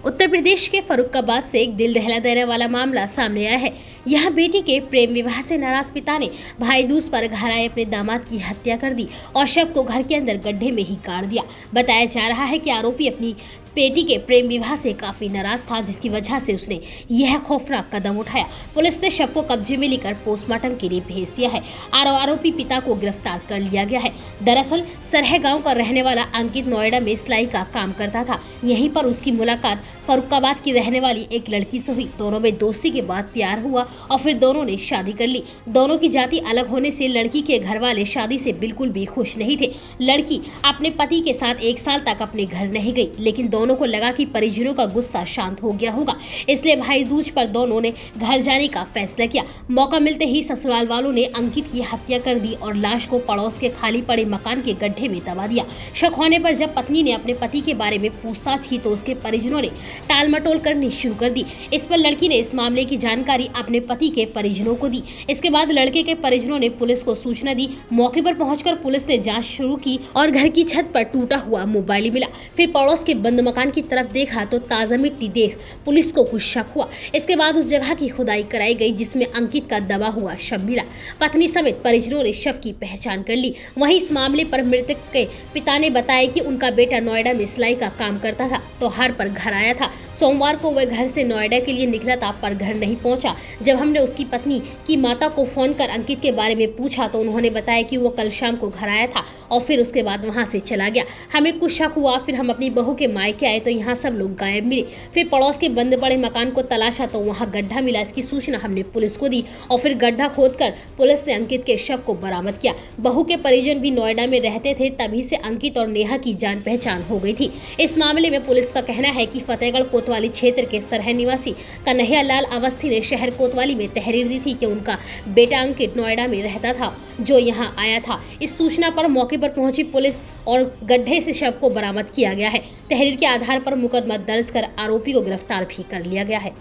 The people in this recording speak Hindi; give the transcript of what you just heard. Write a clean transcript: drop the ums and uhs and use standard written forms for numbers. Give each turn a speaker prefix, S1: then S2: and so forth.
S1: उत्तर प्रदेश के फर्रुखाबाद से एक दिल दहला देने वाला मामला सामने आया है। यहाँ बेटी के प्रेम विवाह से नाराज पिता ने भाई दूज पर घर आए अपने दामाद की हत्या कर दी और शव को घर के अंदर गड्ढे में ही गाड़ दिया। बताया जा रहा है कि आरोपी अपनी बेटी के प्रेम विवाह से काफी नाराज था, जिसकी वजह से उसने यह खौफनाक कदम उठाया। पुलिस ने शव को कब्जे में लेकर पोस्टमार्टम के लिए भेज दिया है। आरोपी पिता को गिरफ्तार कर लिया गया है। दरअसल सरह गांव का रहने वाला अंकित नोएडा में सिलाई का काम करता था। यहीं पर उसकी मुलाकात फर्रुखाबाद की रहने वाली एक लड़की से हुई। दोनों में दोस्ती के बाद प्यार हुआ और फिर दोनों ने शादी कर ली। दोनों की जाति अलग होने से लड़की के घर वाले शादी से बिल्कुल भी खुश नहीं थे। लड़की अपने पति के साथ 1 साल तक अपने घर नहीं गई, लेकिन दोनों को लगा कि परिजनों का गुस्सा शांत हो गया होगा, इसलिए भाई दूज पर दोनों ने घर जाने का फैसला किया। मौका मिलते ही ससुराल वालों ने अंकित की हत्या कर दी और लाश को पड़ोस के खाली पड़े मकान के गड्ढे में दबा दिया। शक होने पर जब पत्नी ने अपने पति के बारे में पूछताछ की तो उसके परिजनों ने टाल मटोल करनी शुरू कर दी। इस पर लड़की ने इस मामले की जानकारी अपने पति के परिजनों को दी। इसके बाद लड़के के परिजनों ने पुलिस को सूचना दी। मौके पर पहुंचकर पुलिस ने जांच शुरू की और घर की छत पर टूटा हुआ मोबाइल मिला। फिर पड़ोस के बंद मकान की तरफ देखा तो ताजा मिट्टी देख पुलिस को कुछ शक हुआ। इसके बाद उस जगह की खुदाई कराई गई, जिसमें अंकित का दबा हुआ शव मिला। पत्नी समेत परिजनों ने शव की पहचान कर ली। वहीं इस मामले पर मृतक के पिता ने बताया कि उनका बेटा नोएडा में सिलाई का काम करता था, त्योहार पर घर आया था। सोमवार को वह घर से नोएडा के लिए निकला था, पर घर नहीं पहुंचा। जब हमने उसकी पत्नी की माता को फोन कर अंकित के बारे में पूछा तो उन्होंने बताया कि वो कल शाम को घर आया था और फिर उसके बाद वहां से चला गया। हमें कुछ शक हुआ। फिर हम अपनी बहू के मायके आए तो यहाँ सब लोग गायब मिले। फिर पड़ोस के बंद पड़े मकान को तलाशा तो वहाँ गड्ढा मिला। इसकी सूचना हमने पुलिस को दी और फिर गड्ढा खोदकर पुलिस ने अंकित के शव को बरामद किया। बहू के परिजन भी नोएडा में रहते थे, तभी से अंकित और नेहा की जान पहचान हो गई थी। इस मामले में पुलिस का कहना है कि फतेहगढ़ कोतवाली क्षेत्र के सरह निवासी कन्हैया लाल अवस्थी ने शहर कोतवाली में तहरीर दी थी कि उनका बेटा अंकित नोएडा में रहता था, जो यहाँ आया था। इस सूचना पर मौके पर पहुंची पुलिस और गड्ढे से शव को बरामद किया गया है। तहरीर के आधार पर मुकदमा दर्ज कर आरोपी को गिरफ्तार भी कर लिया गया है।